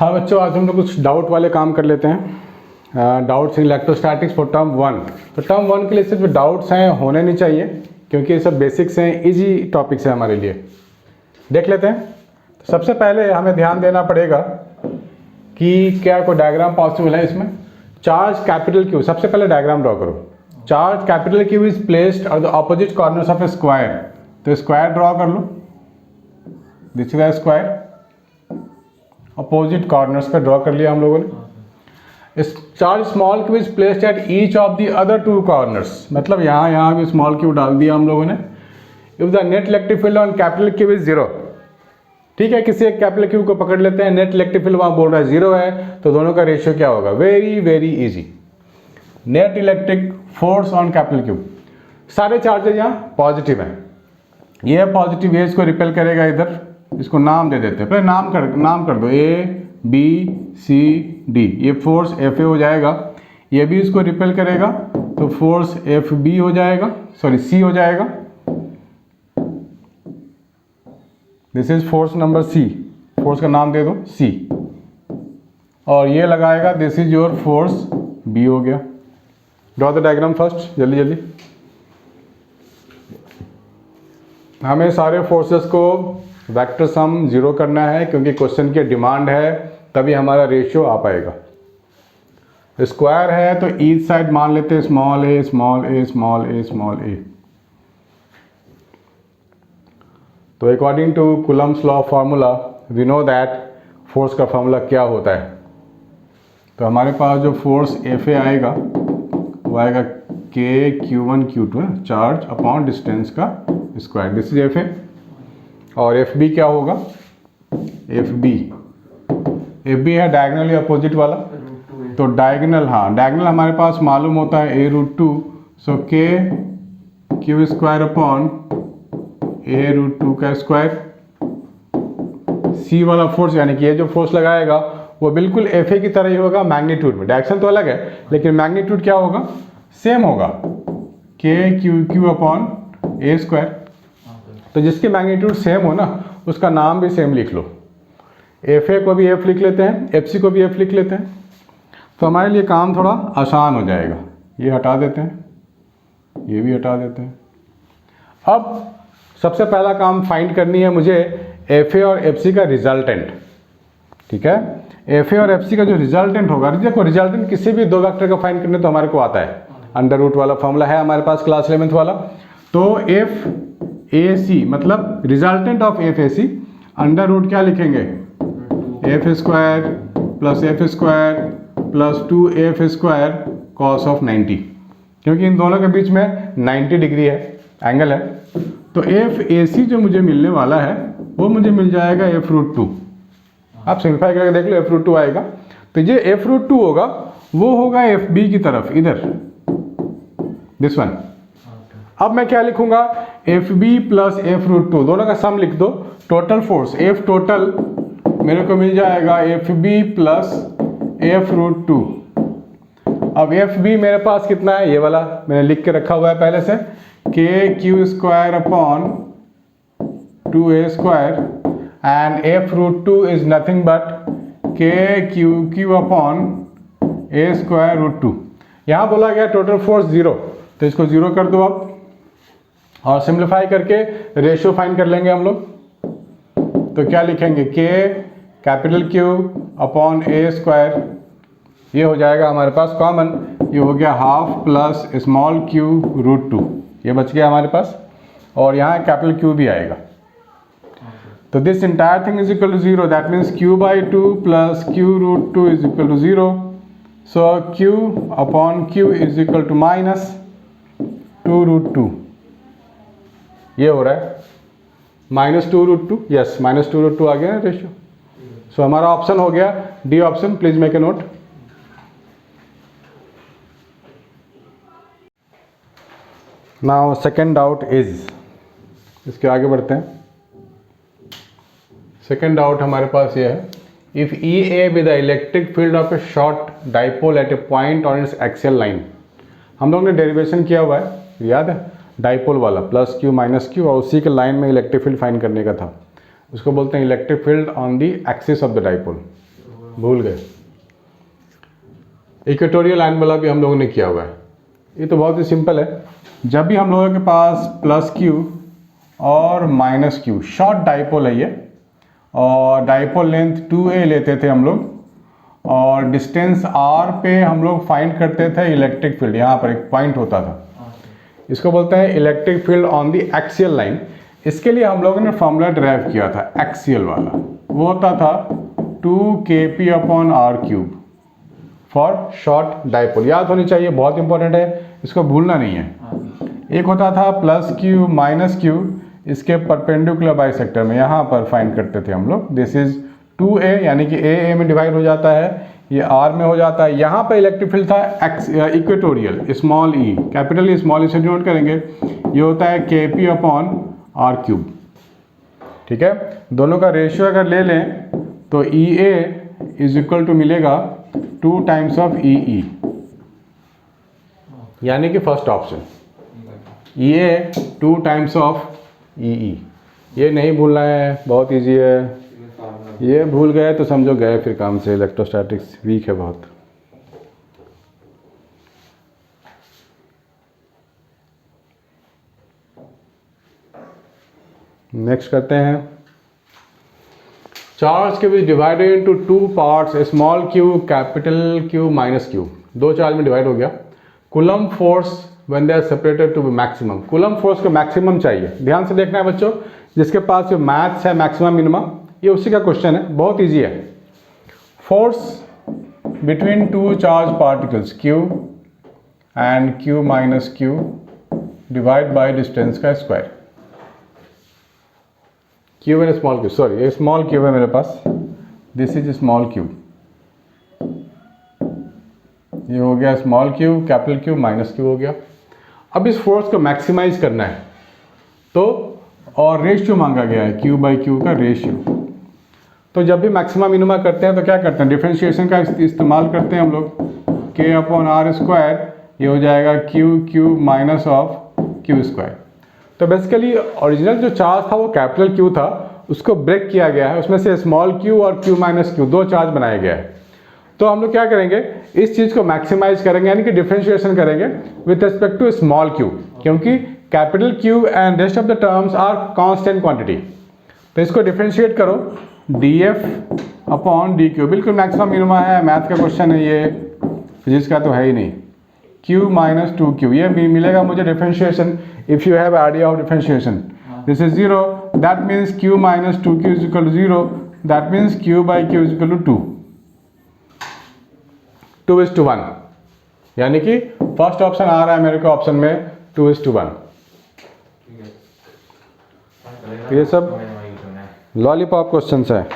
हाँ बच्चों, आज हम लोग कुछ डाउट वाले काम कर लेते हैं। Doubts in electrostatics for term 1। तो टर्म 1 के लिए सिर्फ डाउट्स हैं, होने नहीं चाहिए, क्योंकि ये सब बेसिक्स हैं, इजी टॉपिक्स हैं हमारे लिए। देख लेते हैं। तो सबसे पहले हमें ध्यान देना पड़ेगा कि क्या कोई डायग्राम पॉसिबल है इसमें। चार्ज कैपिटल क्यू, सबसे पहले डायग्राम ड्रॉ करो। Charge capital Q is placed on the opposite corners of a square. तो स्क्वायर ड्रॉ कर लो, this is a square. Opposite corners पे ड्रॉ कर लिया हम लोगों ने। Charge small Q is placed at each of the other two corners, मतलब यहाँ भी स्मॉल क्यू डाल दिया हम लोगों ने। If the net electric field on capital Q is 0, ठीक है, किसी एक कैपिटल क्यू को पकड़ लेते हैं, नेट इलेक्ट्रिक फील्ड वहाँ बोल रहा है 0 है, तो दोनों का रेशियो क्या होगा? Very very easy. Net electric force on capital Q, सारे चार्जेज यहाँ पॉजिटिव हैं। ये पॉजिटिव है, इसको रिपेल करेगा इधर, इसको नाम दे देते हैं। पहले नाम कर दो, ए बी सी डी। ये फोर्स एफ ए हो जाएगा, ये भी इसको रिपेल करेगा तो फोर्स एफ बी हो जाएगा, सॉरी सी हो जाएगा। This is force number C, force का नाम दे दो सी। और ये लगाएगा, this is your force B हो गया। ड्रॉ द डायग्राम फर्स्ट, जल्दी जल्दी। हमें सारे फोर्सेस को वेक्टर सम 0 करना है, क्योंकि क्वेश्चन की डिमांड है, तभी हमारा रेशियो आ पाएगा। स्क्वायर है तो ईच साइड मान लेते हैं small a small a small a small a. तो according to Coulomb's law formula we know that force का फार्मूला क्या होता है। तो हमारे पास जो फोर्स एफ ए आएगा वो आएगा के Q1 Q2, charge upon distance का square. This is F A. और एफ बी क्या होगा? एफ बी है डायगनली अपोजिट वाला, तो डायगनल, हाँ डायगनल हमारे पास मालूम होता है a√2, सो के क्यू स्क्वायर अपॉन a√2 का स्क्वायर। सी वाला फोर्स, यानी कि ये जो फोर्स लगाएगा वो बिल्कुल एफ ए की तरह ही होगा मैग्नीट्यूड में। डायरेक्शन तो अलग है, लेकिन मैग्नीट्यूड क्या होगा? सेम होगा, के क्यू अपॉन ए स्क्वायर। तो जिसकी मैग्नीट्यूड सेम हो ना, उसका नाम भी सेम लिख लो। एफ ए को भी एफ लिख लेते हैं, एफ सी को भी एफ लिख लेते हैं, तो हमारे लिए काम थोड़ा आसान हो जाएगा। ये हटा देते हैं, ये भी हटा देते हैं। अब सबसे पहला काम फाइंड करनी है मुझे एफ ए और एफ सी का रिजल्टेंट, ठीक है। एफ ए और एफ सी का जो रिजल्टेंट होगा, देखो रिजल्टेंट किसी भी दो वेक्टर का फाइंड करने तो हमारे को आता है, अंडर रूट वाला फॉर्मूला है हमारे पास क्लास 11th वाला। तो एफ ए सी मतलब resultant of F A C, under root क्या लिखेंगे? F square plus F square plus 2f square cos of 90, क्योंकि इन दोनों के बीच में 90 डिग्री है, एंगल है। तो एफ ए सी जो मुझे मिलने वाला है वो मुझे मिल जाएगा f√2। आप सिंप्लीफाई करके देख लो, f√2 आएगा। तो ये f√2 होगा, वो होगा एफ बी की तरफ, इधर दिस वन। अब मैं क्या लिखूंगा? एफ बी प्लस f√2, दोनों का सम लिख दो। टोटल फोर्स एफ टोटल मेरे को मिल जाएगा एफ बी प्लस f√2। अब एफ बी मेरे पास कितना है? ये वाला मैंने लिख के रखा हुआ है पहले से, के Q square upon 2a square, and f√2 is nothing but के क्यू अपॉन a स्क्वायर √2। यहाँ बोला गया टोटल फोर्स 0, तो इसको 0 कर दो अब, और सिंप्लीफाई करके रेशियो फाइंड कर लेंगे हम लोग। तो क्या लिखेंगे? के कैपिटल क्यू अपॉन ए स्क्वायर, ये हो जाएगा हमारे पास कॉमन, ये हो गया हाफ प्लस स्मॉल क्यू √2, ये बच गया हमारे पास। और यहाँ कैपिटल क्यू भी आएगा। तो this entire thing is equal to 0, that means q/2 plus q√2 is equal to 0। So q upon q is equal to minus 2√2, ये हो रहा है -2√2। यस, -2√2 आ गया रेशियो। सो हमारा ऑप्शन हो गया D option. Please make a note. Now second doubt is, इसके आगे बढ़ते हैं। सेकेंड डाउट हमारे पास ये है, if E A with the electric field of A short dipole at A point on it's axial line. हम लोग ने डेरिवेशन किया हुआ है, याद है, डाइपोल वाला, प्लस क्यू माइनस क्यू, और उसी के लाइन में इलेक्ट्रिक फील्ड फाइंड करने का था। उसको बोलते हैं electric field on the axis of the dipole. भूल गए। इक्वेटोरियल लाइन वाला भी हम लोगों ने किया हुआ है। ये तो बहुत ही सिंपल है। जब भी हम लोगों के पास प्लस क्यू और माइनस क्यू, शॉर्ट डाइपोल है ये, और डाइपोल लेंथ 2a लेते थे हम लोग, और डिस्टेंस r पे हम लोग फाइंड करते थे इलेक्ट्रिक फील्ड। यहाँ पर एक पॉइंट होता था, इसको बोलते हैं electric field on the axial line. इसके लिए हम लोगों ने फॉर्मूला ड्राइव किया था एक्सियल वाला, वो होता था 2kp/r³ फॉर शॉर्ट डाइपोल। याद होनी चाहिए, बहुत इंपॉर्टेंट है, इसको भूलना नहीं है। एक होता था प्लस क्यू माइनस क्यू, इसके परपेंडिकुलर बाइसेक्टर में यहाँ पर फाइंड करते थे हम लोग। दिस इज 2a, यानी कि a में डिवाइड हो जाता है, ये r में हो जाता है। यहाँ पर इलेक्ट्रिक फील्ड था equatorial, small e, capital E small E से डिनोट करेंगे, ये होता है kp/r³। ठीक है, दोनों का रेशियो अगर ले लें तो EA इज इक्वल टू मिलेगा 2 टाइम्स ऑफ EE, यानी कि first option EA 2 times of EE। ये नहीं भूलना है, बहुत इजी है। ये भूल गए तो समझो गए फिर काम से, इलेक्ट्रोस्टैटिक्स वीक है बहुत। नेक्स्ट करते हैं, चार्ज के बीच divided into 2 parts, small Q capital Q minus Q, दो चार्ज में डिवाइड हो गया। Coulomb force when they are separated to maximum, coulomb force को मैक्सिमम चाहिए। ध्यान से देखना है बच्चों, जिसके पास जो मैथ्स है मैक्सिमम मिनिमम, ये उसी का क्वेश्चन है, बहुत इजी है। Force between 2 charge particles Q and Q minus Q divide by distance का square. Q and small Q, sorry ये स्मॉल क्यू है मेरे पास, दिस इज स्मॉल क्यू, ये हो गया small Q, capital Q minus Q हो गया। अब इस फोर्स को मैक्सिमाइज करना है तो, और रेशियो मांगा गया है Q/Q का रेशियो। तो जब भी मैक्सिमा मिनिमा करते हैं तो क्या करते हैं, डिफरेंशिएशन का इस्तेमाल करते हैं हम लोग, k/r², ये हो जाएगा Q माइनस ऑफ Q²। तो बेसिकली ओरिजिनल जो चार्ज था वो कैपिटल Q था, उसको ब्रेक किया गया है, उसमें से स्मॉल q और Q माइनस Q दो चार्ज बनाया गया है। तो हम लोग क्या करेंगे, इस चीज़ को मैक्सिमाइज करेंगे, यानी कि डिफरेंशिएशन करेंगे with respect to small q, क्योंकि capital Q and rest of the terms are constant quantity. तो इसको डिफरेंशिएट करो, df/dq, बिल्कुल मैक्सिमम मिनिमा है, मैथ का क्वेश्चन है ये, फिजिक्स का तो है ही नहीं। Q माइनस 2Q, ये मिलेगा मुझे differentiation, if you have idea of differentiation, this is 0, that means Q minus 2Q is equal to 0, that means Q/Q is equal to 2:1, यानी कि फर्स्ट ऑप्शन आ रहा है मेरे को ऑप्शन में 2:1। ये सब लॉलीपॉप क्वेश्चंस है,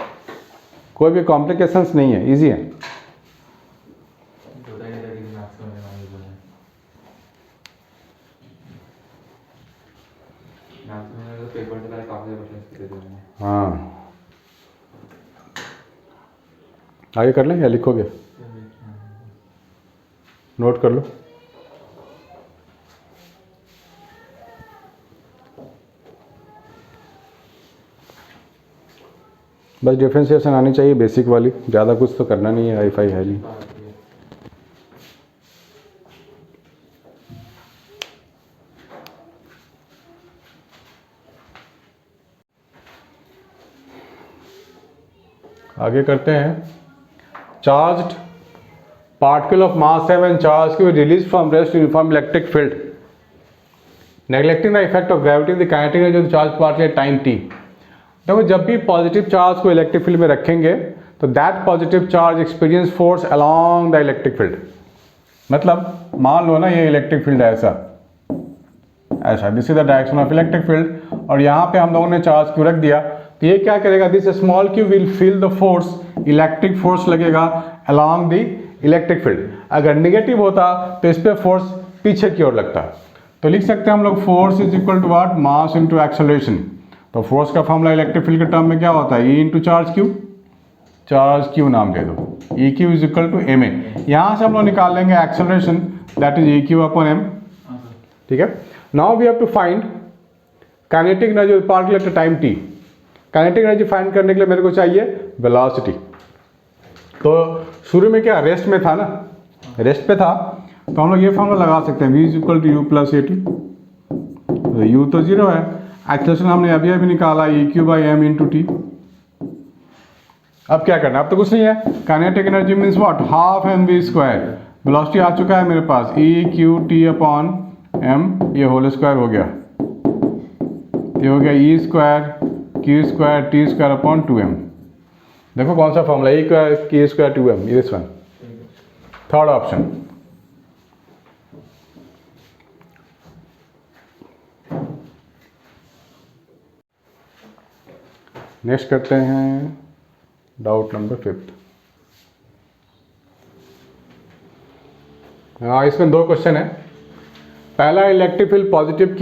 कोई भी कॉम्प्लिकेशंस नहीं है, इजी है। हाँ, आगे कर लें या लिखोगे, नोट कर लो। बस डिफरेंशिएशन आनी चाहिए बेसिक वाली, ज़्यादा कुछ तो करना नहीं है, हाई-फाई है नहीं। आगे करते हैं, charged particle of mass m and charge Q release from rest uniform electric field neglecting the effect of gravity in the kinetic energy of charge particle at time t। देखो, जब भी पॉजिटिव चार्ज को electric field में रखेंगे तो that positive charge experience force along the electric field. मतलब मान लो ना, ये इलेक्ट्रिक फील्ड है ऐसा ऐसा, this is the direction of electric field, और यहाँ पे हम लोगों ने चार्ज क्यू रख दिया, तो ये क्या करेगा, this small Q will feel the force, electric force लगेगा अलोंग द इलेक्ट्रिक फील्ड। अगर निगेटिव होता तो इस पर फोर्स पीछे की ओर लगता। तो लिख सकते हैं हम लोग, force is equal to what, mass into acceleration. तो फोर्स का फॉर्मूला इलेक्ट्रिक फील्ड के टर्म में क्या होता है, E into charge q, charge q नाम दे दो, EQ is equal to ma। यहाँ से हम लोग निकाल लेंगे एक्सेलरेशन, दैट इज EQ/m। ठीक है, now we have to find kinetic energy of particle at time t। Kinetic energy find करने के लिए मेरे को चाहिए वेलोसिटी। तो शुरू में क्या रेस्ट में था ना, रेस्ट पे था, तो हम लोग ये फॉर्मूला लगा सकते हैं v is equal to u plus a t. तो u तो 0 है, एक्सेलरेशन हमने अभी अभी निकाला E Q by M into T. अब क्या करना है, अब तो कुछ नहीं है, kinetic energy means what, half M V square. Velocity आ चुका है मेरे पास E Q T upon M, ये होल स्क्वायर हो गया, ये हो गया E square Q square T square upon 2m। देखो कौन सा formula, E square Q square 2m, this one, third option. Next करते हैं डाउट नंबर 5। हाँ, इसमें 2 क्वेश्चन है। पहला, electric field positive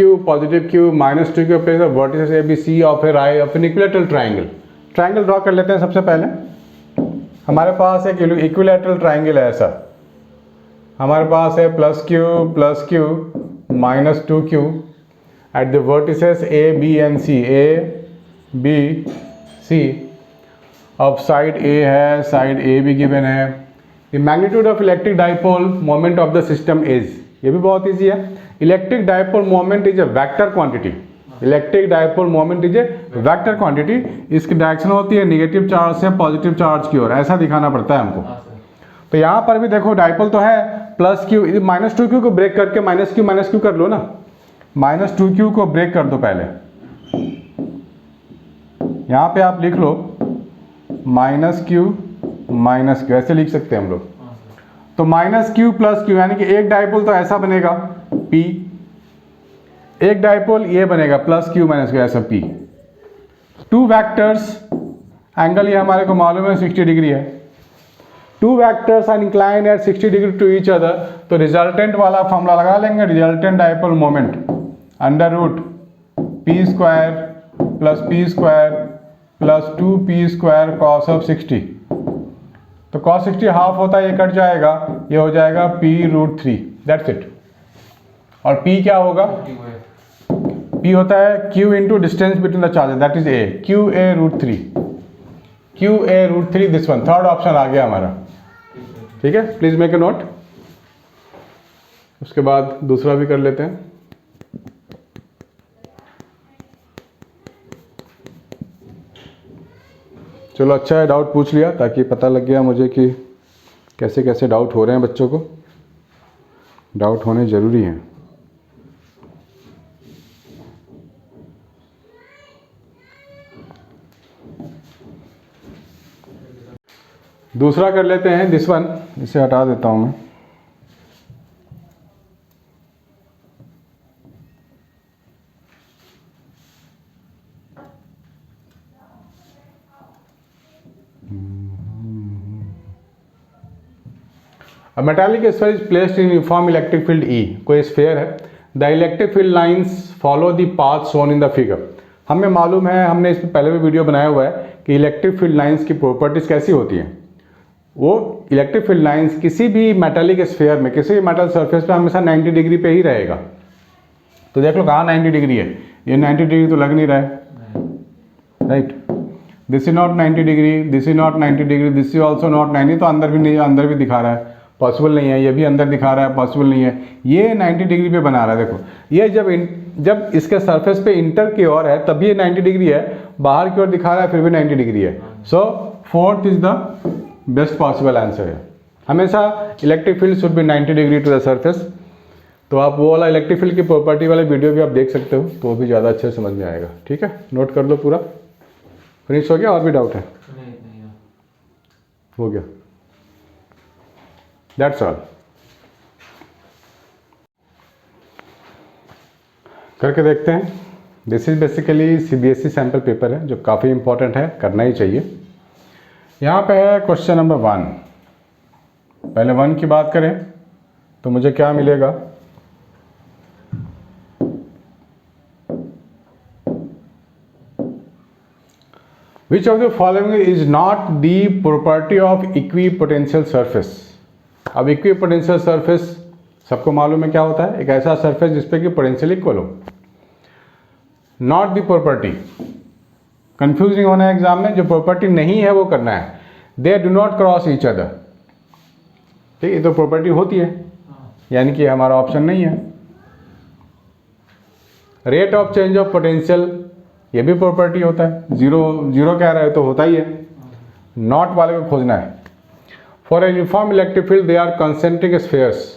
q minus 2 के place of vertices A B C of a ray of an equilateral triangle. Triangle draw कर लेते हैं सबसे पहले। हमारे पास एक इक्विलैटरल ट्राइंगल है ऐसा, हमारे पास है plus q minus 2q at the vertices A B and C, A B C. अब साइड ए है, साइड ए भी गिवन है। The magnitude of electric dipole moment of the system is, ये भी बहुत इजी है। Electric dipole moment is a vector quantity, electric dipole moment is a vector quantity. इसकी direction होती है नेगेटिव चार्ज से पॉजिटिव चार्ज की ओर, ऐसा दिखाना पड़ता है हमको। तो यहाँ पर भी देखो डाइपोल तो है प्लस क्यू, माइनस 2q को ब्रेक करके माइनस क्यू कर लो ना, माइनस 2q को ब्रेक कर दो पहले। यहाँ पे आप लिख लो माइनस क्यू ऐसे लिख सकते हैं हम लोग। तो माइनस क्यू प्लस क्यू, यानी कि एक डाइपोल तो ऐसा बनेगा P, एक डाइपोल ये बनेगा प्लस क्यू माइनस क्यू, ऐसा P। 2 वेक्टर्स, एंगल ये हमारे को मालूम है 60 डिग्री है। 2 vectors are inclined at 60 degree to each other, तो रिजल्टेंट वाला फॉर्मूला लगा लेंगे, resultant dipole moment under root p square plus 2p square cos of 60। तो कॉस 60 हाफ होता है, ये कट जाएगा, ये हो जाएगा p√3, दैट्स इट। और p क्या होगा, p होता है q into distance between the charges, that is a, qa√3 this one, third option आ गया हमारा। ठीक है, प्लीज मेक ए नोट। उसके बाद दूसरा भी कर लेते हैं। चलो अच्छा है, डाउट पूछ लिया ताकि पता लग गया मुझे कि कैसे कैसे डाउट हो रहे हैं बच्चों को। डाउट होने ज़रूरी हैं। दूसरा कर लेते हैं, दिस वन, इसे हटा देता हूँ मैं। A metallic sphere is placed in uniform electric field E, कोई स्फेयर है। The electric field lines follow the path shown in the figure। हमें मालूम है, हमने इस पर पहले भी वीडियो बनाया हुआ है कि इलेक्ट्रिक फील्ड लाइंस की प्रॉपर्टीज कैसी होती हैं। वो इलेक्ट्रिक फील्ड लाइंस किसी भी मेटालिक स्फेयर में, किसी भी मेटल सरफेस पे हमेशा 90 डिग्री पे ही रहेगा। तो देख लो कहाँ 90 डिग्री है, ये 90 डिग्री तो लग नहीं रहा है, right. This is not 90 degree, this is not 90 degree, this is also not 90, तो अंदर भी नहीं, अंदर भी दिखा रहा है, पॉसिबल नहीं है। ये भी अंदर दिखा रहा है, पॉसिबल नहीं है। ये 90 डिग्री पे बना रहा है, देखो ये जब इसके सरफेस पे इंटर की ओर है तब ये 90 डिग्री है, बाहर की ओर दिखा रहा है फिर भी 90 डिग्री है। So fourth is the best possible answer है। हमेशा electric field should be 90 degree to the surface. तो आप वो वाला इलेक्ट्रिक फील्ड की प्रॉपर्टी वाला वीडियो भी आप देख सकते हो, तो वो भी ज़्यादा अच्छे से समझ में आएगा। ठीक है, नोट कर लो पूरा। फिनिश हो गया, और भी डाउट है? नहीं। हो गया, दैट्स ऑल। करके देखते हैं। This is basically CBSE sample paper है जो काफ़ी इंपॉर्टेंट है, करना ही चाहिए। यहाँ पे है क्वेश्चन नंबर 1। पहले 1 की बात करें तो मुझे क्या मिलेगा, which of the following is not the property of equipotential surface. अब इक्विपोटेंशियल सरफेस सबको मालूम है क्या होता है, एक ऐसा सरफेस जिसपे कि पोटेंशियल इक्वल हो। नॉट द प्रॉपर्टी, कंफ्यूजिंग होना है एग्जाम में, जो प्रॉपर्टी नहीं है वो करना है। They do not cross each other. ठीक है, ये तो प्रॉपर्टी होती है, यानी कि हमारा ऑप्शन नहीं है। Rate of change of potential, ये भी प्रॉपर्टी होता है। जीरो कह रहा है तो होता ही है। नॉट वाले को खोजना है। For a uniform electric field they are concentric spheres.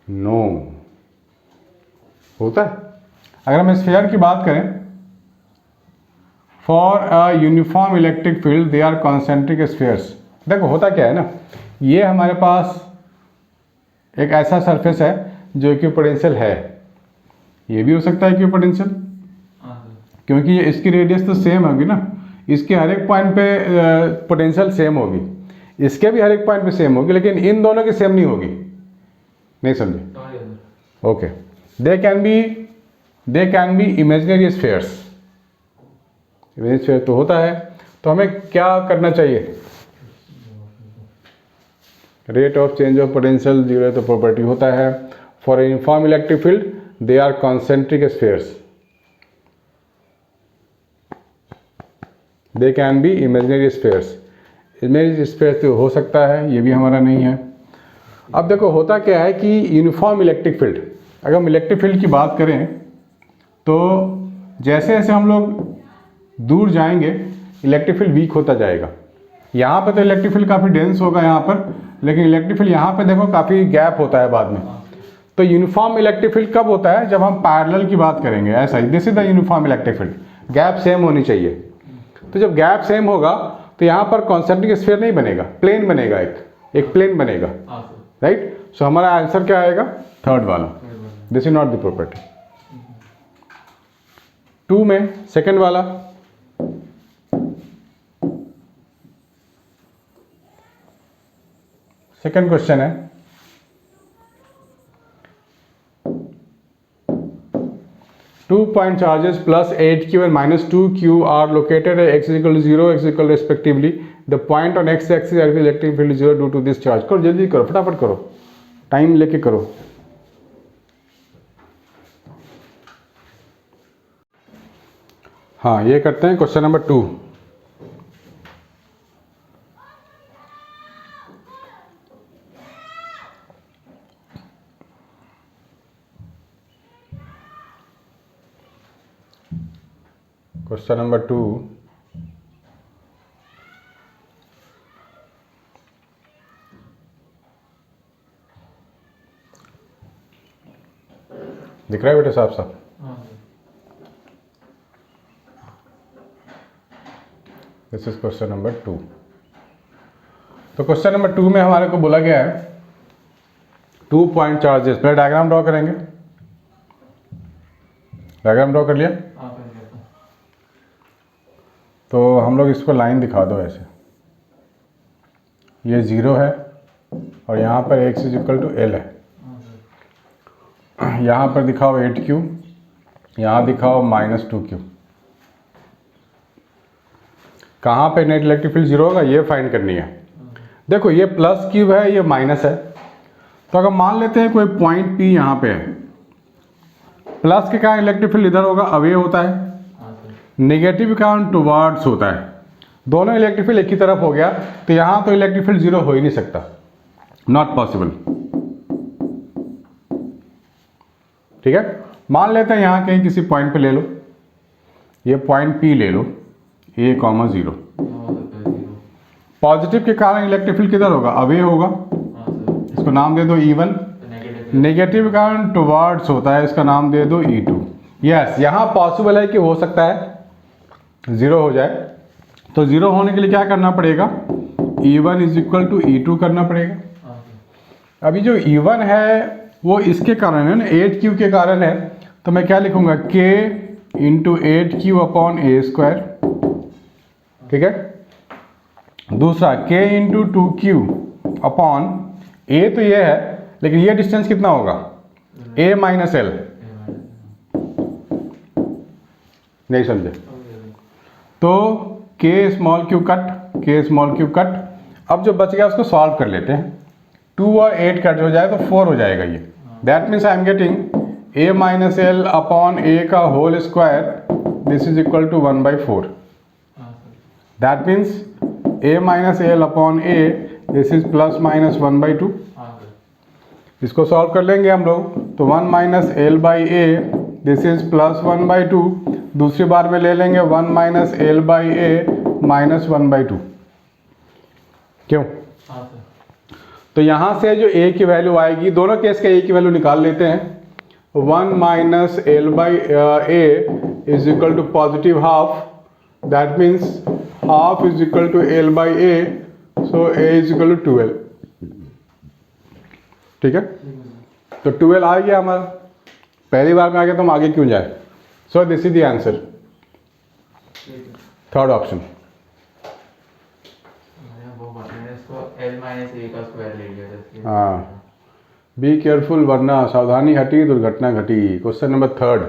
No, होता है। अगर हम स्फीयर की बात करें, for a uniform electric field they are concentric spheres. देखो होता क्या है ना, ये हमारे पास एक ऐसा सरफेस है जो इक्विपोटेंशियल है, ये भी हो सकता है इक्विपोटेंशियल, क्योंकि ये इसकी रेडियस तो सेम होगी ना, इसके हर एक पॉइंट पे पोटेंशियल सेम होगी, इसके भी हर एक पॉइंट पे सेम होगी, लेकिन इन दोनों की सेम नहीं होगी। नहीं समझे? Okay, they can be imaginary spheres. Imaginary sphere तो होता है, तो हमें क्या करना चाहिए? Rate of change of potential zero है तो प्रॉपर्टी होता है। For a uniform electric field they are concentric spheres, they can be imaginary spheres. Imaginary sphere तो हो सकता है, ये भी हमारा नहीं है। अब देखो होता क्या है कि यूनिफॉर्म इलेक्ट्रिक फील्ड, अगर हम इलेक्ट्रिक फील्ड की बात करें तो जैसे जैसे हम लोग दूर जाएंगे इलेक्ट्रिक फील्ड वीक होता जाएगा। यहाँ पर तो इलेक्ट्रिक फील्ड काफ़ी डेंस होगा यहाँ पर, लेकिन इलेक्ट्रिक फील्ड यहाँ पे देखो काफ़ी गैप होता है बाद में। तो यूनिफॉर्म इलेक्ट्रिक फील्ड कब होता है? जब हम पैरेलल की बात करेंगे। ऐसा ही, this is the uniform electric field, gap same होनी चाहिए। तो जब गैप सेम होगा तो यहाँ पर कॉन्सेंट्रिक स्फीयर नहीं बनेगा, प्लेन बनेगा, एक प्लेन बनेगा, राइट। सो हमारा आंसर क्या आएगा? थर्ड वाला। This is not the property. 2 में सेकेंड वाला, सेकेंड क्वेश्चन है, two point charges plus 8q and minus 2q are located at x is equal to 0, x is equal to respectively. The point on x axis of electric field is 0 due to this charge. करो जल्दी करो, फटाफट करो, time लेके करो। हाँ, ये करते हैं क्वेश्चन नंबर 2। क्वेश्चन नंबर 2, दिख रहा है बेटा साहब साहब? This is question number 2। तो क्वेश्चन नंबर 2 में हमारे को बोला गया है 2 पॉइंट चार्जेस। पहले डायग्राम ड्रॉ करेंगे। डायग्राम ड्रॉ कर लिया? तो हम लोग इसको लाइन दिखा दो ऐसे, ये 0 है और यहाँ पर x is equal to L है। यहाँ पर दिखाओ 8q, यहाँ दिखाओ -2q। कहाँ पे नेट इलेक्ट्रिक फील्ड 0 होगा ये फाइंड करनी है। देखो ये प्लस क्यूब है, ये माइनस है, तो अगर मान लेते हैं कोई पॉइंट P यहाँ पे है, प्लस के कारण इलेक्ट्रिक फील्ड इधर होगा, अवे होता है, नेगेटिव का टुवर्ड्स होता है। दोनों इलेक्ट्रिक फील्ड एक ही तरफ हो गया, तो यहाँ तो इलेक्ट्रिक फील्ड 0 हो ही नहीं सकता, नॉट पॉसिबल। ठीक है, मान लेते हैं यहाँ कहीं किसी पॉइंट पे ले लो, ये पॉइंट P ले लो, A,0। पॉजिटिव के कारण इलेक्ट्रिक फील्ड किधर होगा? अवे होगा, इसको नाम दे दो E1। नेगेटिव के कारण टुवर्ड्स होता है, इसका नाम दे दो E2। यस, यहाँ पॉसिबल है कि हो सकता है 0 हो जाए। तो 0 होने के लिए क्या करना पड़ेगा? E1 is equal to E2 करना पड़ेगा। अभी जो E1 है वो इसके कारण है ना, 8q के कारण है, तो मैं क्या लिखूंगा? K into 8q upon A²। ठीक है, दूसरा K into 2q upon A, तो ये है, लेकिन ये डिस्टेंस कितना होगा? A minus L। नहीं समझे? तो K स्मॉल क्यू कट। अब जो बच गया उसको सॉल्व कर लेते हैं। 2 और 8 कट हो जाए तो 4 हो जाएगा ये। That means I am getting A minus L upon A का whole square, this is equal to 1/4। That means a minus L upon A, this is plus minus 1/2। इसको सॉल्व कर लेंगे हम लोग, तो 1 minus L by A, this is plus 1/2। दूसरी बार में ले लेंगे 1 minus L by A minus 1/2। क्यों? तो यहाँ से जो a की वैल्यू आएगी, दोनों केस का a की वैल्यू निकाल लेते हैं। 1 minus L by A is equal to positive half, that means half is equal to L by A, so a is equal to 12। ठीक है, तो 12 आ गया हमारा, पहली बार में आ गया तो हम आगे क्यों जाए। So this is the answer, third option. हाँ, बी केयरफुल वरना सावधानी हटी दुर्घटना घटी। Question number third.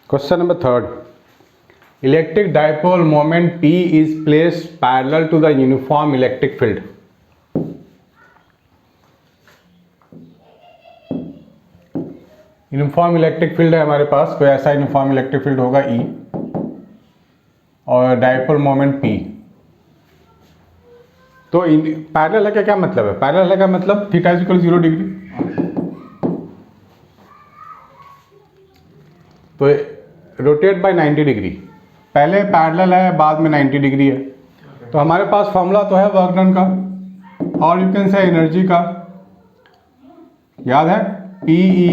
Question number third, electric dipole moment P is placed parallel to the uniform electric field. Uniform electric field है हमारे पास, कोई ऐसा यूनिफॉर्म इलेक्ट्रिक फील्ड होगा E और डाइपोल मोमेंट P। तो पैरेलल है का क्या मतलब है? पैरेलल है का मतलब थीटा इज इक्वल 0 डिग्री। तो रोटेट बाय 90 डिग्री, पहले पैरेलल है बाद में 90 डिग्री है। तो हमारे पास फॉर्मूला तो है वर्क डन का और यू कैन से एनर्जी का, याद है PE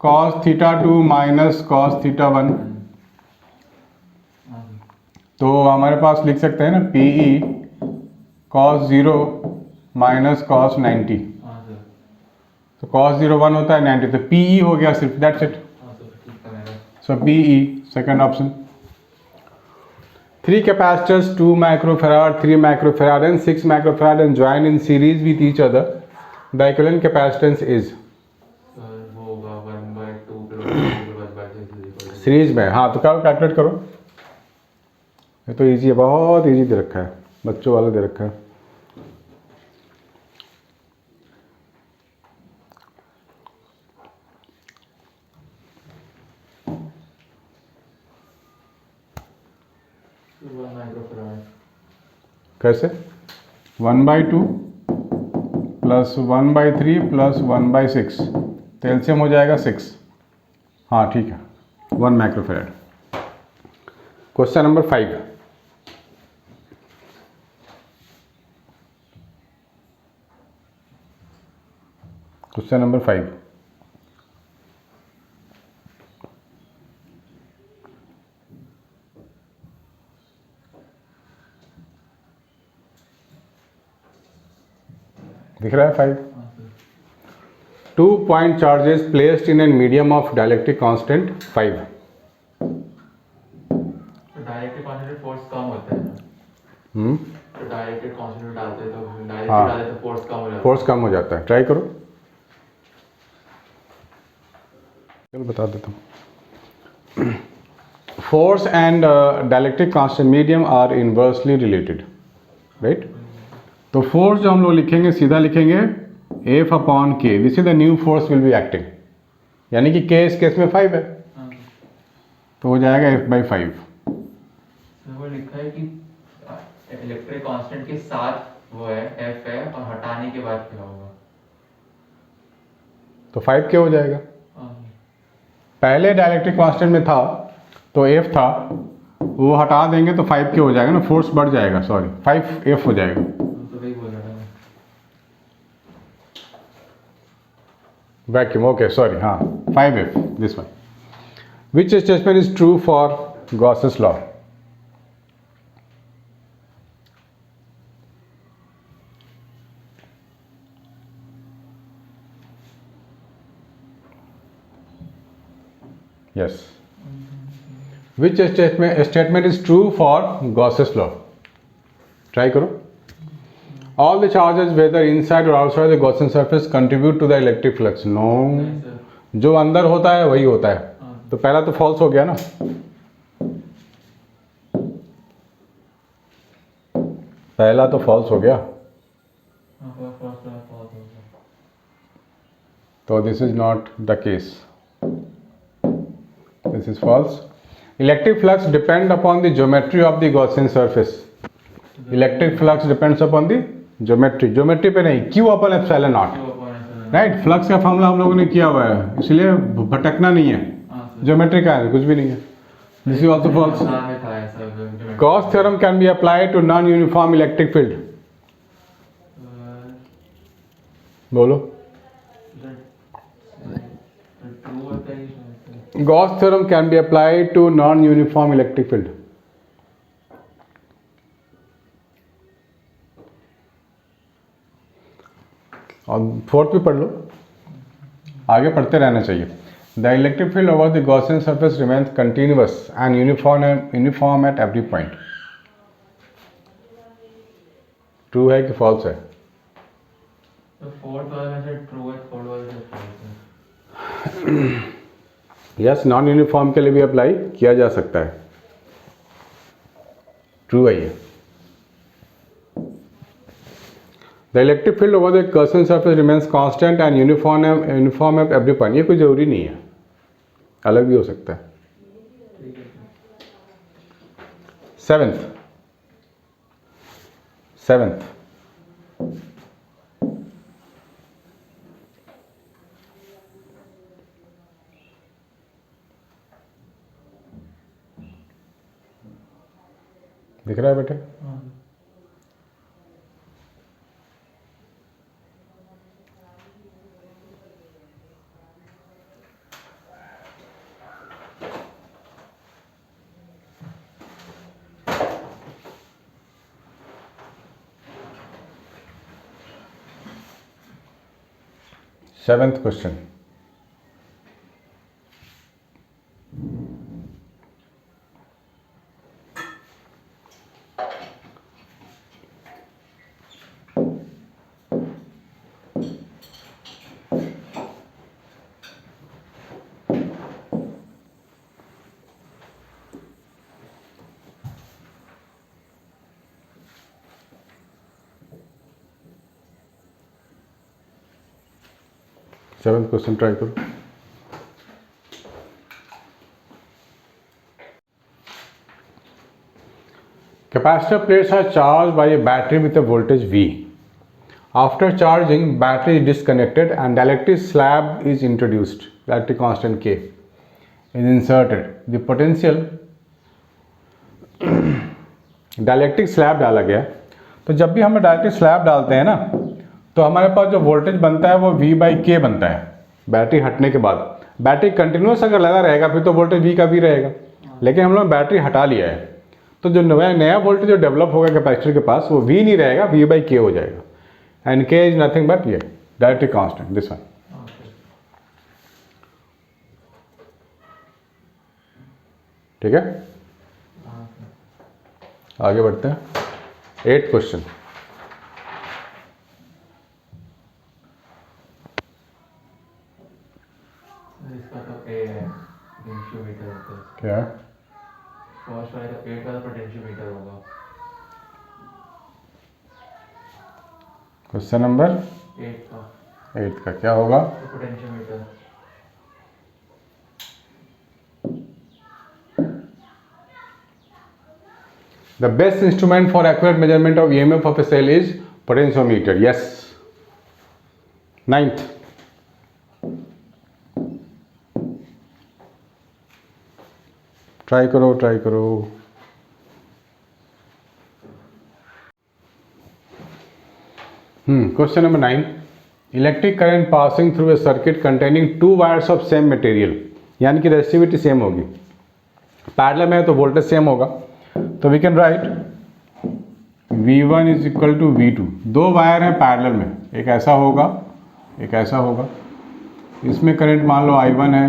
cos theta 2 minus cos theta 1। तो हमारे पास लिख सकते हैं ना PE cos 0 माइनस cos 90। तो cos 0 1 होता है, 90 तो PE हो गया सिर्फ, that's it. So PE second option. 3 capacitors 2 microfarad, 3 microfarad and 6 microfarad and joined in series with each other. The equivalent capacitance is series में। हाँ, तो क्या कैलकुलेट करो, ये तो इजी है, बहुत इजी दे रखा है, बच्चों वाला दे रखा है। कैसे? 1/2 प्लस 1/3 प्लस 1/6, तो एलसीएम हो जाएगा 6। हाँ ठीक है, 1 microfarad. Question number 5। Question number 5, दिख रहा है 5? 2 point charges placed in a medium of dielectric constant 5। तो डायरेक्ट कांस्टेंट फोर्स कम होता है ना। तो डायरेक्ट कांस्टेंट डालते हैं तो डायरेक्ट डालते तो फोर्स कम हो जाता है। फोर्स कम हो जाता है, ट्राई करो। चलो बता देता हूँ। Force and dielectric constant medium are inversely related, right. तो फोर्स जो हम लोग लिखेंगे सीधा लिखेंगे F upon K, this is the new force will be acting, यानी कि K इस केस में 5 है, तो हो जाएगा F/5। वो लिखा है कि इलेक्ट्रिक कांस्टेंट के साथ वो है F है और हटाने के बाद क्या होगा, तो 5 क्या हो जाएगा? पहले डायलेक्ट्रिक कांस्टेंट में था तो F था, वो हटा देंगे तो 5 क्या हो जाएगा ना, फोर्स बढ़ जाएगा, सॉरी 5F हो जाएगा। वैक्यूम, ओके सॉरी, हाँ 5F this one. Which statement is true for Gauss's law? Yes, which statement is true for Gauss's law? Try करो। All the charges whether inside or outside the Gaussian surface contribute to the electric flux. No, जो अंदर होता है वही होता है, तो पहला तो फॉल्स हो गया ना। पहला तो फॉल्स हो गया, तो this is not the case. This is false. Electric flux depend upon the geometry of the Gaussian surface. Electric flux depends upon the geometry. Geometry पे नहीं, Q upon epsilon naught. Right, flux का formula हम लोगों ने किया हुआ है, इसलिए भटकना नहीं है. ज्योमेट्री का है, कुछ भी नहीं है. This is also false. Gauss theorem can be applied to non uniform electric field. बोलो. Gauss theorem can be applied to non uniform electric field. और फोर्थ भी पढ़ लो, आगे पढ़ते रहना चाहिए. The electric field over the Gaussian surface remains continuous and uniform at every point. True है कि फॉल्स है? यस, नॉन यूनिफॉर्म के लिए भी अप्लाई किया जा सकता है. ट्रू है ये. The electric field over the Gaussian surface remains constant and uniform at every point. ये कोई ज़रूरी नहीं है, अलग भी हो सकता है. सेवेंथ दिख रहा है बेटे? Seventh question. Seventh question try करो. Capacitor plates are charged by a battery with a voltage V. After charging, battery is disconnected and dielectric slab is introduced. Dielectric constant K is inserted. The potential dielectric slab डाला गया. तो जब भी हम dielectric slab डालते हैं ना, तो हमारे पास जो वोल्टेज बनता है वो V बाई के बनता है बैटरी हटने के बाद. बैटरी कंटिन्यूस अगर लगा रहेगा फिर तो वोल्टेज V का भी रहेगा, लेकिन हम लोग बैटरी हटा लिया है तो जो नया वोल्टेज जो डेवलप होगा कैपेसिटर के पास वो V नहीं रहेगा, V बाई के हो जाएगा. And K is nothing but ये डायरेक्टली कांस्टेंट, दिस वन. ठीक है, आगे बढ़ते हैं. 8th question. क्या फर्स्ट वाले का पेट का पोटेंशियोमीटर होगा. क्वेश्चन नंबर 8 का क्या होगा? Potentiometer. The best instrument for accurate measurement of EMF of a cell is potentiometer. Yes. 9th. Try करो. Question number 9. Electric current passing through a circuit containing 2 wires of same material, यानी कि resistivity same होगी. Parallel में है तो voltage same होगा, तो we can write V1 is equal to V2. 2 wire हैं पैरेलल में, एक ऐसा होगा एक ऐसा होगा. इसमें करंट मान लो I1 है,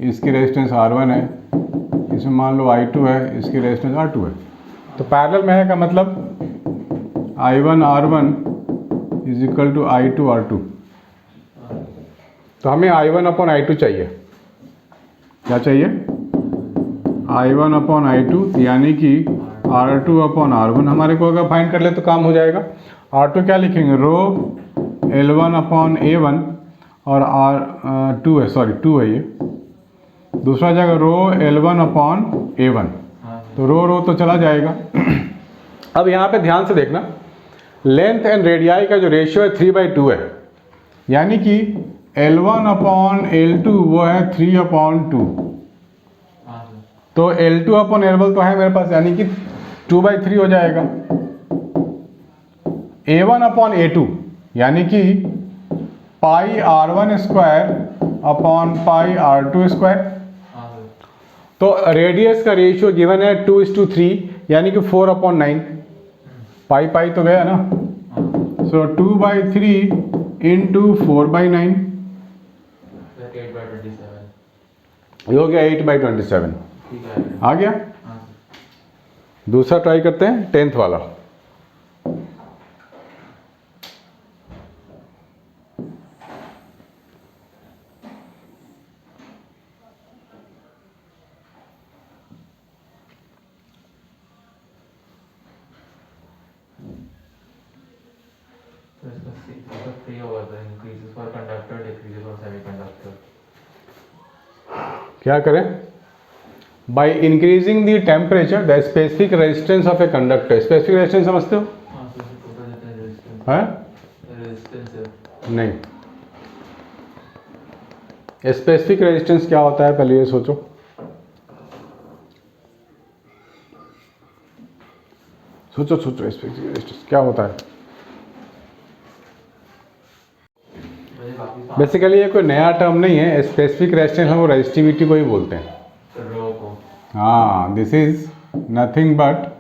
इसकी रेजिस्टेंस R1 है, इसमें मान लो I2 है, इसकी रेजिस्टेंस R2 है. तो पैरेलल में है का मतलब I1 R1 is equal to I2 R2. तो हमें I1 अपॉन I2 चाहिए. क्या चाहिए? I1 अपॉन I2, यानी कि R2 अपॉन R1 हमारे को अगर फाइंड कर ले तो काम हो जाएगा. R2 क्या लिखेंगे? रो L1 अपॉन A1 और R2 है, सॉरी 2 है ये, दूसरा जाएगा रो L1/A1, हाँ सर। तो रो तो चला जाएगा। अब यहाँ पे ध्यान से देखना, लेंथ एंड रेडियाई का जो रेशियो है 3/2 है, यानी कि L1/L2 वो है 3/2, हाँ सर। तो L2/L1 तो है मेरे पास, यानी कि 2/3 हो जाएगा। A1/A2 यानी कि पाई R1² /π R2²। हाँ सर। तो रेडियस का रेशियो गिवन है 2:3, यानी कि 4/9, पाई पाई तो गया ना, सो 2/3 × 4/9, 8/27। ये हो गया 8/27। ठीक है। आ गया। हाँ सर। दूसरा ट्राई करते हैं, 10th वाला। तो इसका फ्री होगा sir, increases for conductor, decreases for semiconductor. क्या करें? By increasing the temperature the specific resistance of a conductor. Specific resistance समझते हो? हाँ सर, टोटल जितना रेजिस्टेंस है? है। नहीं, स्पेसिफिक रेजिस्टेंस क्या होता है पहले ये सोचो। सोचो स्पेसिफिक रेजिस्टेंस क्या होता है। बेसिकली ये कोई नया टर्म नहीं है, स्पेसिफिक रेजिस्टेंस हम रेजिस्टिविटी को ही बोलते हैं। रो को। हाँ, this is nothing but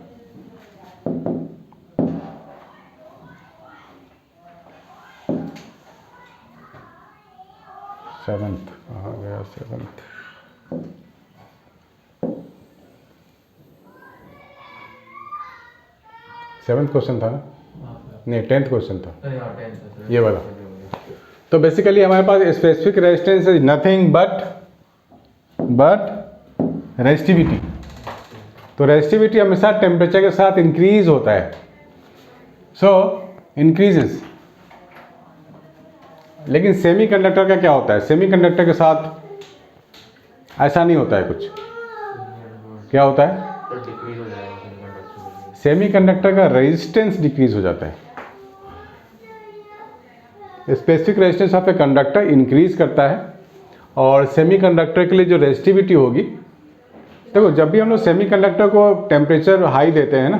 seventh, कहाँ गया सेवंथ? सेवंथ क्वेश्चन था ना? नहीं, 10th क्वेश्चन था ये वाला। तो बेसिकली हमारे पास specific resistance is nothing but resistivity. तो रेजिस्टिविटी हमेशा टेम्परेचर के साथ इंक्रीज होता है, सो इंक्रीजेस। लेकिन सेमीकंडक्टर का क्या होता है? सेमीकंडक्टर के साथ ऐसा नहीं होता है कुछ। क्या होता है? डिक्रीज हो जाएगा सेमीकंडक्टर। सेमीकंडक्टर का रेजिस्टेंस डिक्रीज हो जाता है। Specific resistance of a conductor increase करता है, और सेमीकंडक्टर के लिए जो रेजिस्टिविटी होगी, देखो जब भी हम लोग सेमीकंडक्टर को टेम्परेचर हाई देते हैं ना,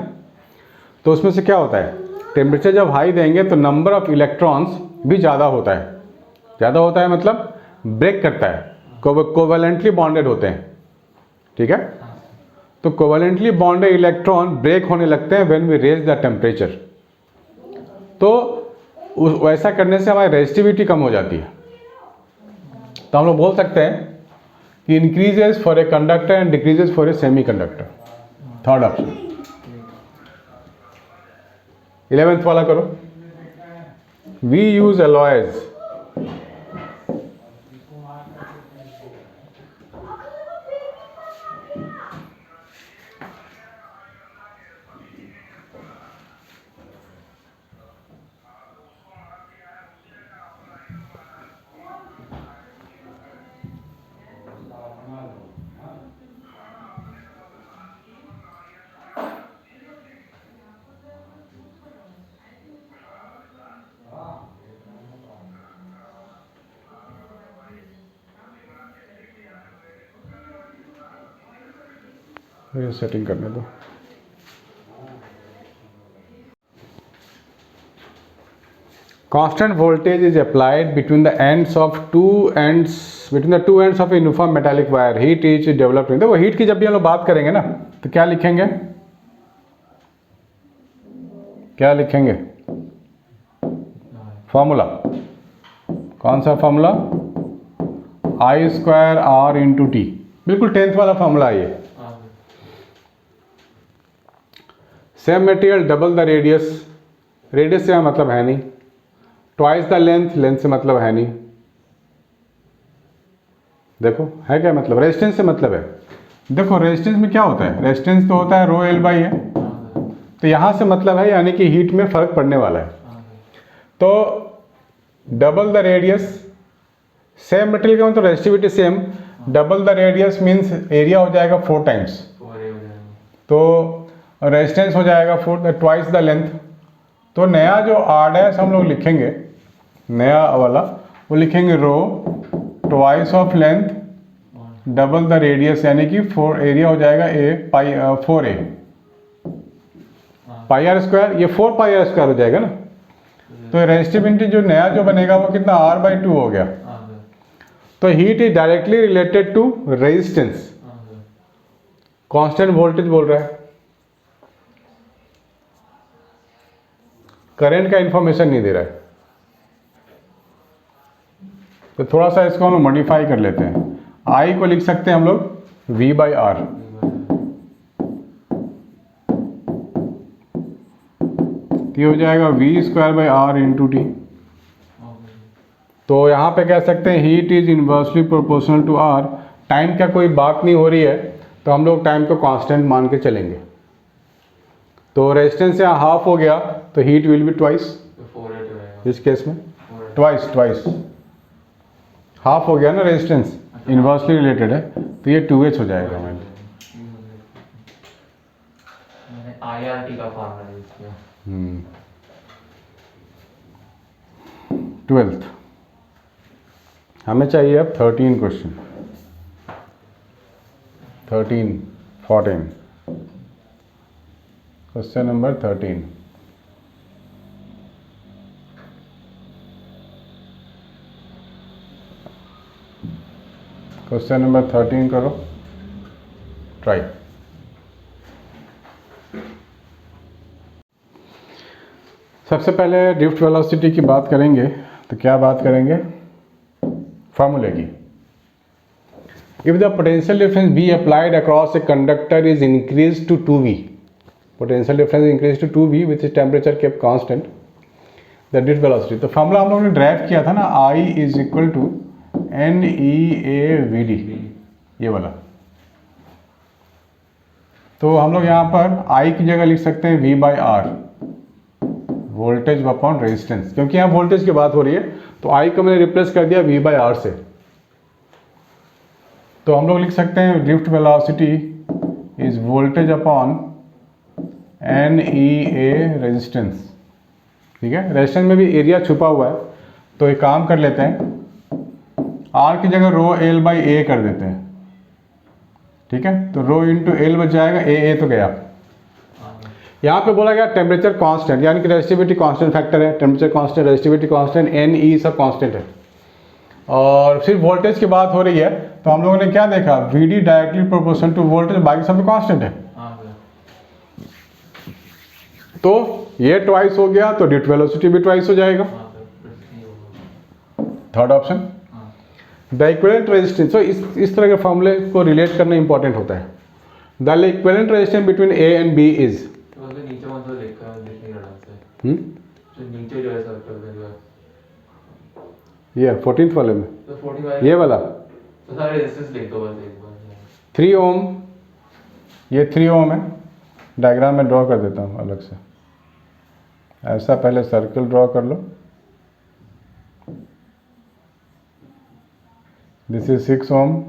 तो उसमें से क्या होता है, टेम्परेचर जब हाई देंगे तो नंबर ऑफ इलेक्ट्रॉन्स भी ज़्यादा होता है। ज़्यादा होता है मतलब ब्रेक करता है, कोवेलेंटली बॉन्डेड होते हैं, ठीक है। तो कोवेलेंटली बॉन्डेड इलेक्ट्रॉन ब्रेक होने लगते हैं when we raise the temperature. तो वैसा करने से हमारी रेजिस्टिविटी कम हो जाती है। तो हम लोग बोल सकते हैं कि increases for a conductor and decreases for a semiconductor. Third option. 11th वाला करो। वी यूज alloys ये सेटिंग करने दो। Constant voltage is applied between the ends of two ends of a uniform metallic wire. Heat is developed. देखो heat की जब भी हम लोग बात करेंगे ना, तो क्या लिखेंगे? क्या लिखेंगे? फॉर्मूला कौन सा फॉर्मूला? I² R×T। बिल्कुल 10th वाला फॉर्मूला है ये। Same material double the radius. Radius से मतलब है नहीं। Twice the length. लेंथ से मतलब है नहीं। देखो है क्या मतलब? रेजिस्टेंस से मतलब है। देखो रेजिस्टेंस में क्या होता है? रेजिस्टेंस तो होता है रो L बाई है, तो यहाँ से मतलब है यानी कि हीट में फर्क पड़ने वाला है। तो double the radius, same material का मतलब resistivity same, double the radius means area हो जाएगा 4 टाइम्स, 4A हो जाएगा। तो रेजिस्टेंस हो जाएगा 4 ट्वाइस द लेंथ। तो नया जो R डैश हम लोग लिखेंगे, नया वाला वो लिखेंगे rho twice of length double the radius, यानी कि 4 एरिया हो जाएगा ए पाई 4A पाई आर स्क्वायर, ये 4 पाई आर स्क्वायर हो जाएगा ना। तो रेजिस्टिविटी जो नया जो बनेगा वो कितना R/2 हो गया। तो heat is directly related to resistance, constant voltage बोल रहा है, करंट का इंफॉर्मेशन नहीं दे रहा है। तो थोड़ा सा इसको हम मॉडिफाई कर लेते हैं। I को लिख सकते हैं हम लोग V/R, ये हो जाएगा V²/R इंटू टी। तो यहाँ पे कह सकते हैं heat is inversely proportional to R। Time का कोई बात नहीं हो रही है तो हम लोग टाइम को कांस्टेंट मान के चलेंगे। तो रेजिस्टेंस यहाँ हाफ हो गया तो हीट विल बी ट्वाइस, इस केस में ट्वाइस हाफ हो गया ना, रेजिस्टेंस इनवर्सली रिलेटेड है तो ये 2H हो जाएगा। मैंने IRT का फॉर्मूला यूज किया। 12th हमें चाहिए अब 13 question, 13 14 question number 13। Question number 13 करो ट्राई। सबसे पहले ड्रिफ्ट वेलोसिटी की बात करेंगे तो क्या बात करेंगे, फार्मूले की। If the potential difference be applied across a conductor is increase to 2V, potential difference increase to 2V which is temperature kept constant, the drift velocity. तो फार्मूला हम लोगों ने ड्राइव किया था ना, I is equal to NEAVD, ये वाला। तो हम लोग यहाँ पर I की जगह लिख सकते हैं V/R, वोल्टेज अपॉन रेजिस्टेंस, क्योंकि यहाँ वोल्टेज की बात हो रही है तो I को मैंने रिप्लेस कर दिया V/R से। तो हम लोग लिख सकते हैं drift velocity is voltage upon NEA resistance. ठीक है, रेजिस्टेंस में भी एरिया छुपा हुआ है तो एक काम कर लेते हैं, R की जगह रो L/A कर देते हैं। ठीक है, तो रो इंटू L बच जाएगा, A तो गया। यहाँ पे बोला गया टेम्परेचर कांस्टेंट, यानी कि रेजिस्टिविटी कांस्टेंट फैक्टर है, temperature constant, resistivity constant, NE सब कांस्टेंट है। और सिर्फ वोल्टेज की बात हो रही है तो हम लोगों ने क्या देखा, VD directly proportional to voltage, बाकी सब कांस्टेंट है। तो ये ट्वाइस हो गया तो ड्रिफ्ट वेलोसिटी भी ट्वाइस हो जाएगा। Third option the equivalent resistance. तो इस तरह के फॉर्मूले को रिलेट करना इंपॉर्टेंट होता है। The equivalent resistance between A and B is, नीचे मतलब लिखा है देखने का ढंग से, जो नीचे जो है सर्कल में जो है ये 14th वाले में, तो 45 ये वाला तो सारे रेजिस्टेंस लिख दो बस एक बार। 3 ओम, ये 3 ओम है। डायग्राम में ड्रॉ कर देता हूँ अलग से, ऐसा पहले सर्कल ड्रॉ कर लो। This is 6 ohm,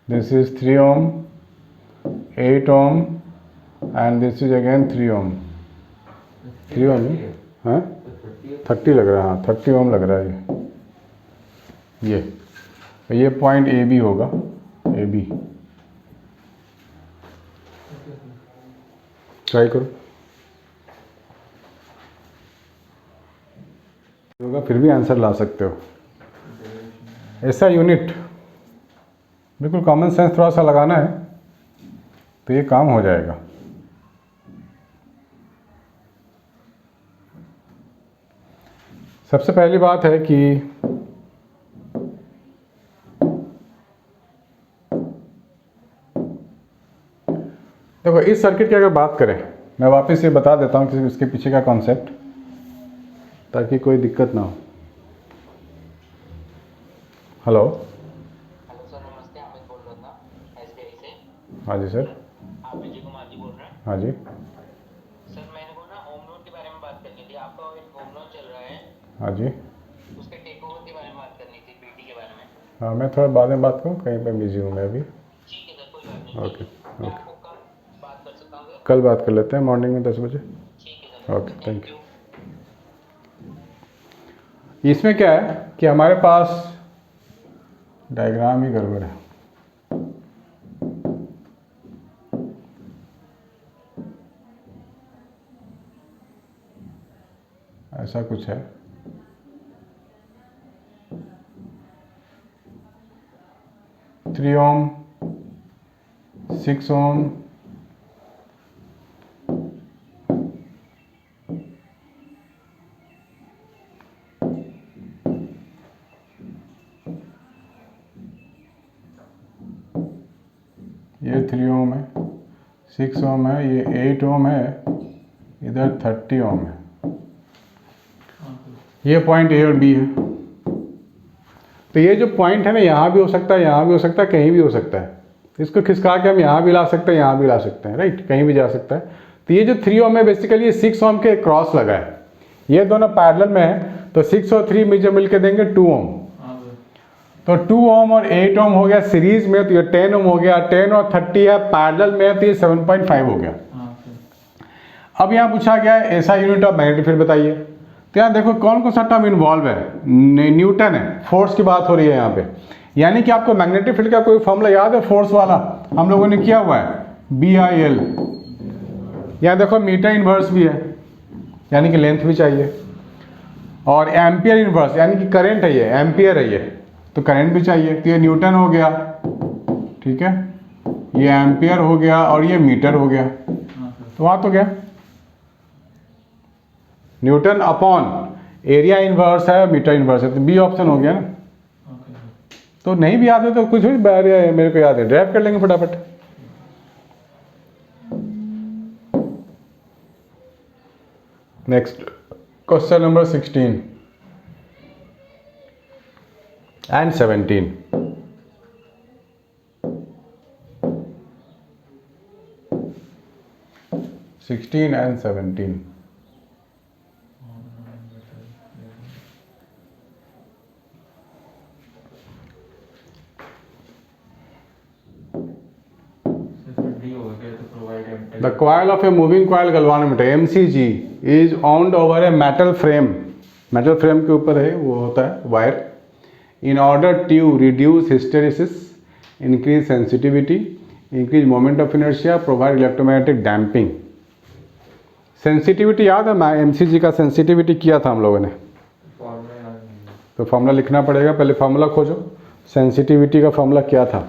this is 3 ohm, 8 ohm and this is again 3 ohm। 3 ohm है, 30 लग रहा है, हाँ 30 ohm लग रहा है ये पॉइंट AB होगा, AB ट्राई करो होगा, फिर भी आंसर ला सकते हो। ऐसा यूनिट बिल्कुल कॉमन सेंस थोड़ा सा लगाना है तो ये काम हो जाएगा। सबसे पहली बात है कि देखो इस सर्किट की अगर बात करें, मैं वापस ये बता देता हूँ कि इसके पीछे का कॉन्सेप्ट, ताकि कोई दिक्कत ना हो। हेलो सर, नमस्ते। अमित बोल रहा था SBI से। हाँ जी सर। आप विजय कुमार जी बोल रहे हैं? हाँ जी। सर, मैंने को ना होम लोन के बारे में बात करनी थी। आपका एक होम लोन चल रहा है हाँ जी। उसके टेक ओवर के बारे में बात करनी थी, पीटी के बारे में। हाँ, मैं थोड़ा बाद में बात करूँ, कहीं पे बिजी हूँ मैं अभी। ठीक है सर, कोई बात नहीं। ओके मैं ओके, आपको कब बात कर सकता हूँ सर? कल बात कर लेते हैं मॉर्निंग में 10 बजे। ठीक है सर, ओके, थैंक यू। इसमें क्या है कि हमारे पास डायग्राम ही गड़बड़ है। ऐसा कुछ है, 3 ओम, 6 ओम, ये 3 ओम है, 6 ओम है, ये 8 ओम है, इधर 30 ओम है। ये पॉइंट ए और बी है। तो ये जो पॉइंट है ना, यहाँ भी हो सकता है, यहाँ भी हो सकता है, कहीं भी हो सकता है। इसको खिसका के हम यहाँ भी ला सकते हैं, यहाँ भी ला सकते हैं, राइट, कहीं भी जा सकता है। तो ये जो 3 ओम है बेसिकली ये 6 ओम के क्रॉस लगा है, ये दोनों पैरेलल में है। तो 6 और 3 में मिलकर देंगे 2 ओम। तो 2 ओम और 8 ओम हो गया सीरीज में, तो ये 10 ओम हो गया। 10 और 30 है पैरेलल में, तो ये 7.5 हो गया। अब यहाँ पूछा गया है ऐसा यूनिट ऑफ मैग्नेटिक फील्ड बताइए। तो यहाँ देखो कौन कौन सा टर्म इन्वॉल्व है, न्यूटन है, फोर्स की बात हो रही है यहाँ पे। यानी कि आपको मैग्नेटिक फील्ड का कोई फॉर्मूला याद है फोर्स वाला, हम लोगों ने किया हुआ है, BIL। यहाँ देखो मीटर इनवर्स भी है, यानी कि लेंथ भी चाहिए, और एम्पियर इनवर्स यानी कि करंट है, ये एम्पियर है ये, तो करंट भी चाहिए। तो ये न्यूटन हो गया, ठीक है, ये एम्पियर हो गया, और ये मीटर हो गया। तो वहाँ तो गया न्यूटन अपॉन एरिया इनवर्स है, मीटर इनवर्स है, तो बी ऑप्शन हो गया ना। तो नहीं भी याद है तो कुछ भी, मेरे को याद है, ड्राइव कर लेंगे फटाफट। Next question number 16 and 17. and 17. The coil of a moving coil galvanometer MCG is wound over a metal frame. metal frame के ऊपर है वो होता है wire. In order to reduce hysteresis, increase sensitivity, increase moment of inertia, provide electromagnetic damping. Sensitivity याद है, मैं MCG का सेंसिटिविटी किया था हम लोगों ने, तो फॉर्मूला लिखना पड़ेगा, पहले फॉर्मूला खोजो। सेंसिटिविटी का फॉर्मूला क्या था?